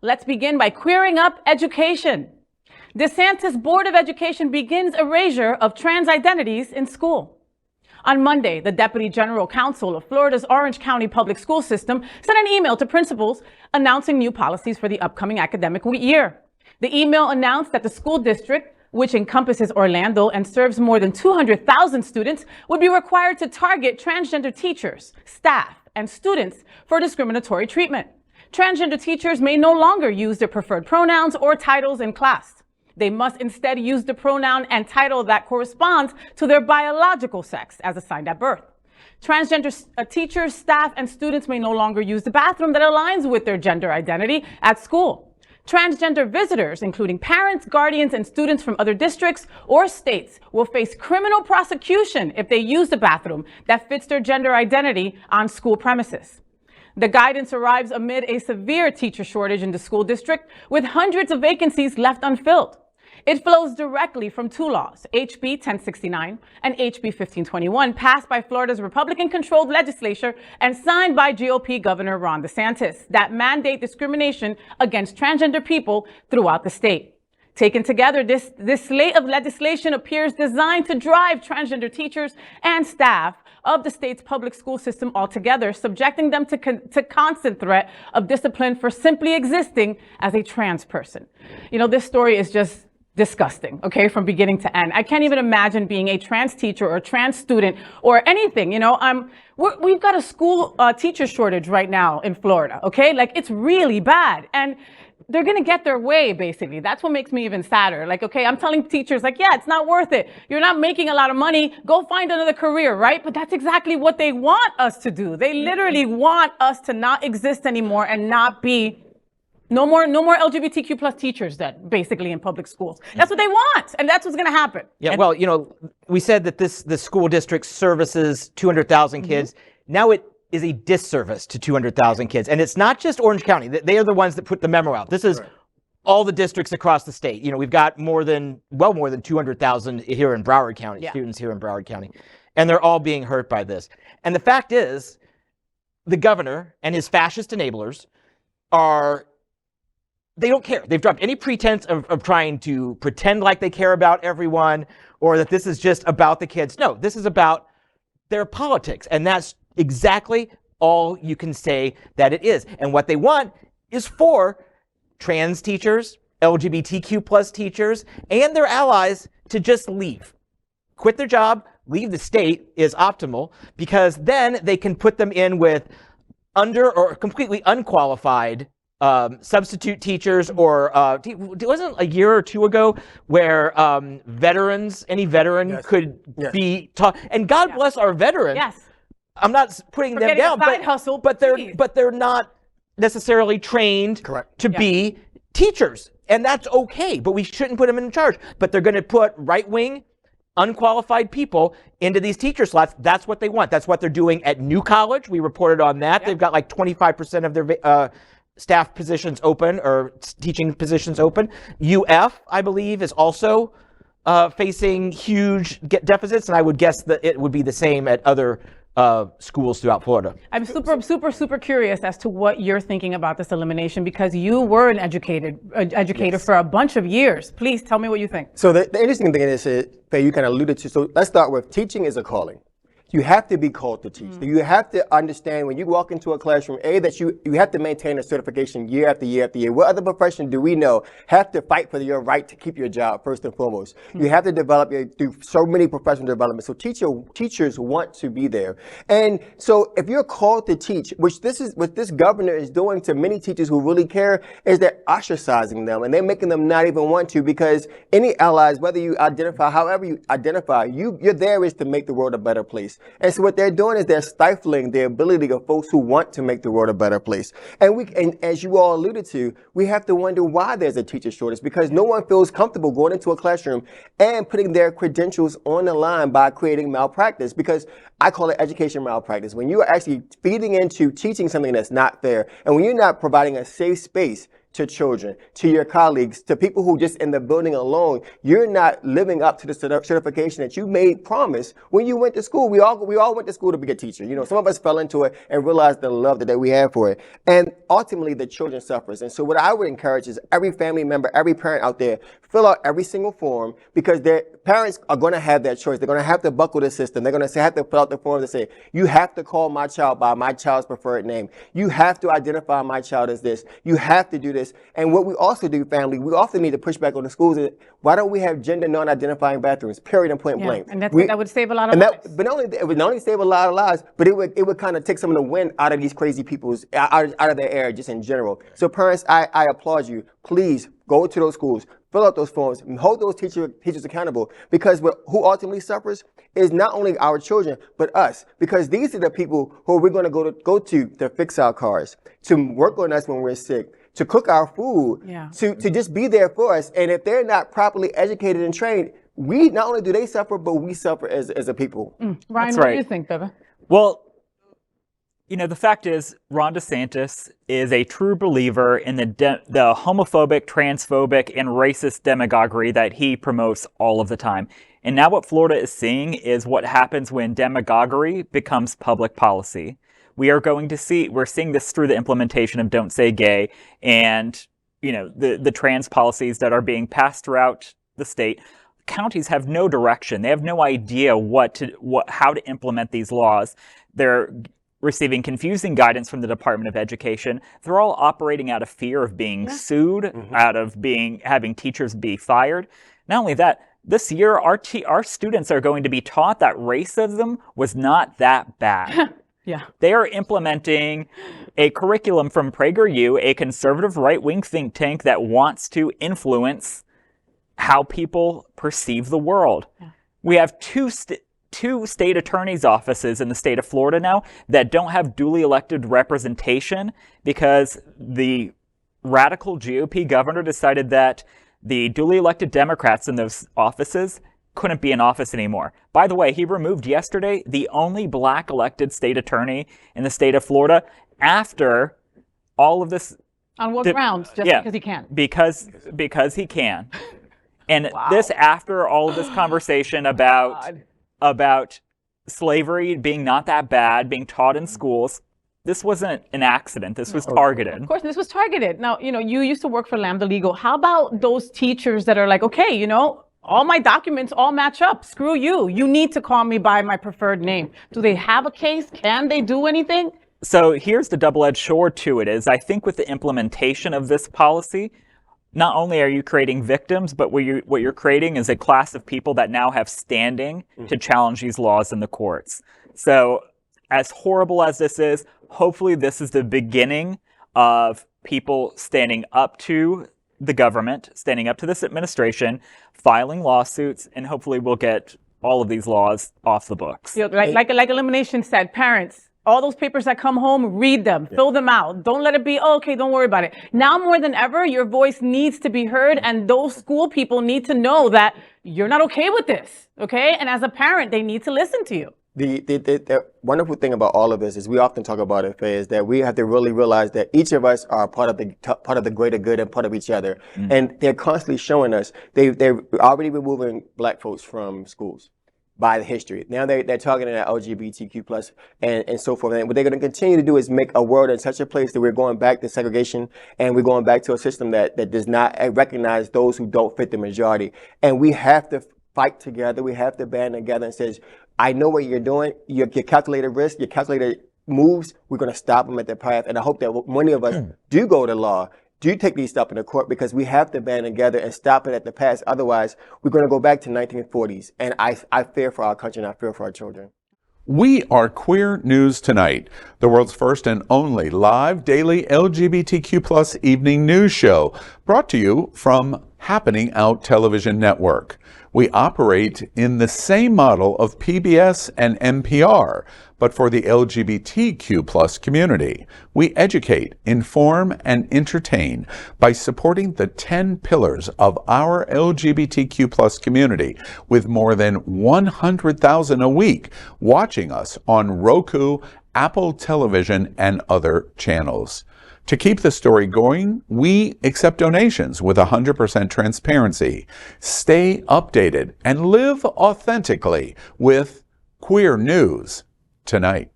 Let's begin by queering up education. DeSantis Board of Education begins erasure of trans identities in school. On Monday, the Deputy General Counsel of Florida's Orange County Public School System sent an email to principals announcing new policies for the upcoming academic year. The email announced that the school district, which encompasses Orlando and serves more than 200,000 students, would be required to target transgender teachers, staff, and students for discriminatory treatment. Transgender teachers may no longer use their preferred pronouns or titles in class. They must instead use the pronoun and title that corresponds to their biological sex as assigned at birth. Transgender teachers, staff, and students may no longer use the bathroom that aligns with their gender identity at school. Transgender visitors, including parents, guardians, and students from other districts or states, will face criminal prosecution if they use the bathroom that fits their gender identity on school premises. The guidance arrives amid a severe teacher shortage in the school district, with hundreds of vacancies left unfilled. It flows directly from two laws, HB 1069 and HB 1521, passed by Florida's Republican-controlled legislature and signed by GOP Governor Ron DeSantis, that mandate discrimination against transgender people throughout the state. Taken together, this slate of legislation appears designed to drive transgender teachers and staff of the state's public school system altogether, subjecting them to constant threat of discipline for simply existing as a trans person. You know, this story is just disgusting, okay, from beginning to end. I can't even imagine being a trans teacher or a trans student or anything, you know. We've got a school teacher shortage right now in Florida, okay? Like, it's really bad. And they're going to get their way, basically. That's what makes me even sadder. Like, okay, I'm telling teachers, like, yeah, it's not worth it. You're not making a lot of money. Go find another career, right? But that's exactly what they want us to do. They literally want us to not exist anymore and not be no more LGBTQ plus teachers then, basically, in public schools. That's what they want, and that's what's going to happen. Yeah, well, you know, we said that the school district services 200,000 kids. Now it is a disservice to 200,000 kids. And it's not just Orange County. They are the ones that put the memo out. This is all the districts across the state. You know, we've got more than 200,000 here in Broward County, students here in Broward County. And they're all being hurt by this. And the fact is, the governor and his fascist enablers they don't care. They've dropped any pretense of trying to pretend like they care about everyone or that this is just about the kids. No, this is about their politics. And that's exactly all you can say that it is. And what they want is for trans teachers, LGBTQ plus teachers, and their allies to just leave. Quit their job, leave the state is optimal, because then they can put them in with under or completely unqualified substitute teachers, or wasn't a year or two ago where any veteran could be taught, and God bless our veterans. I'm not putting them down, but they're not necessarily trained to be teachers, and that's okay. But we shouldn't put them in charge. But they're going to put right-wing, unqualified people into these teacher slots. That's what they want. That's what they're doing at New College. We reported on that. They've got like 25% of their staff positions open, or teaching positions open. UF, I believe, is also facing huge deficits, and I would guess that it would be the same at other schools throughout Florida. I'm super curious as to what you're thinking about this elimination, because you were an educator for a bunch of years. Please tell me what you think. So the interesting thing is, Faye, you kind of alluded to, so let's start with teaching is a calling. You have to be called to teach. You have to understand when you walk into a classroom, that you have to maintain a certification year after year after year. What other profession do we know have to fight for your right to keep your job first and foremost? You have to develop through so many professional development. So teachers want to be there. And so if you're called to teach, which this is what this governor is doing to many teachers who really care, is they're ostracizing them, and they're making them not even want to, because any allies, whether you identify, however you identify, you're there is to make the world a better place. And so what they're doing is they're stifling the ability of folks who want to make the world a better place. And as you all alluded to, we have to wonder why there's a teacher shortage, because no one feels comfortable going into a classroom and putting their credentials on the line by creating malpractice. Because I call it education malpractice. When you are actually feeding into teaching something that's not fair, and when you're not providing a safe space to children, to your colleagues, to people who just in the building alone, you're not living up to the certification that you made promise when you went to school. We all went to school to be a teacher. You know, some of us fell into it and realized the love that we have for it. And ultimately, the children suffers. And so what I would encourage is every family member, every parent out there, fill out every single form, because their parents are going to have that choice. They're going to have to buckle the system. They're going to have to fill out the form that say, you have to call my child by my child's preferred name. You have to identify my child as this. You have to do this. And what we also do, family, we often need to push back on the schools. Why don't we have gender non-identifying bathrooms, period and point blank? And that would save a lot of lives. But it would not only save a lot of lives, but it would kind of take some of the wind out of these crazy people's, out of their air just in general. So parents, I applaud you. Please go to those schools, fill out those forms, and hold those teachers accountable, because who ultimately suffers is not only our children, but us, because these are the people who we're going to go to fix our cars, to work on us when we're sick, to cook our food, to just be there for us. And if they're not properly educated and trained, we not only do they suffer, but we suffer as a people. Ryan, what do you think, Beba? Well, you know, the fact is, Ron DeSantis is a true believer in the homophobic, transphobic, and racist demagoguery that he promotes all of the time. And now what Florida is seeing is what happens when demagoguery becomes public policy. We're seeing this through the implementation of Don't Say Gay and, you know, the trans policies that are being passed throughout the state. Counties have no direction. They have no idea how to implement these laws. They're receiving confusing guidance from the Department of Education. They're all operating out of fear of being sued, out of having teachers be fired. Not only that, this year our students are going to be taught that racism was not that bad. They are implementing a curriculum from PragerU, a conservative right-wing think tank that wants to influence how people perceive the world. We have two state attorneys' offices in the state of Florida now that don't have duly elected representation because the radical GOP governor decided that the duly elected Democrats in those offices couldn't be in office anymore. By the way, he removed yesterday the only black elected state attorney in the state of Florida after all of this. On what grounds? Just because he can? Because he can. And this after all of this conversation about slavery being not that bad, being taught in schools. This wasn't an accident. This was targeted. Of course, this was targeted. Now, you know, you used to work for Lambda Legal. How about those teachers that are like, okay, you know, all my documents all match up. Screw you. You need to call me by my preferred name. Do they have a case? Can they do anything? So here's the double-edged sword to it is I think with the implementation of this policy, not only are you creating victims, but what you're creating is a class of people that now have standing to challenge these laws in the courts. So as horrible as this is, hopefully this is the beginning of people standing up to the government, standing up to this administration, filing lawsuits, and hopefully we'll get all of these laws off the books. You know, like Elimination said, parents, all those papers that come home, read them, fill them out. Don't let it be, oh, okay, don't worry about it. Now more than ever, your voice needs to be heard, and those school people need to know that you're not okay with this, okay? And as a parent, they need to listen to you. The wonderful thing about all of this is we often talk about it, Faye, is that we have to really realize that each of us are part of the greater good and part of each other. And they're constantly showing us, they're already removing black folks from schools by the history. Now they're targeting at LGBTQ plus and so forth. And what they're going to continue to do is make a world in such a place that we're going back to segregation, and we're going back to a system that does not recognize those who don't fit the majority. And we have to fight together. We have to band together and says, I know what you're doing. Your calculated risk, your calculated moves, we're going to stop them at their path. And I hope that many of us do go to law, do take these steps in the court, because we have to band together and stop it at the pass. Otherwise, we're going to go back to 1940s. And I fear for our country and I fear for our children. We are Queer News Tonight, the world's first and only live daily LGBTQ plus evening news show, brought to you from Happening Out television network. We operate in the same model of PBS and NPR, but for the LGBTQ+ community. We educate, inform, and entertain by supporting the 10 pillars of our LGBTQ+ community, with more than 100,000 a week watching us on Roku, Apple Television, and other channels. To keep the story going, we accept donations with 100% transparency. Stay updated and live authentically with Queer News Tonight.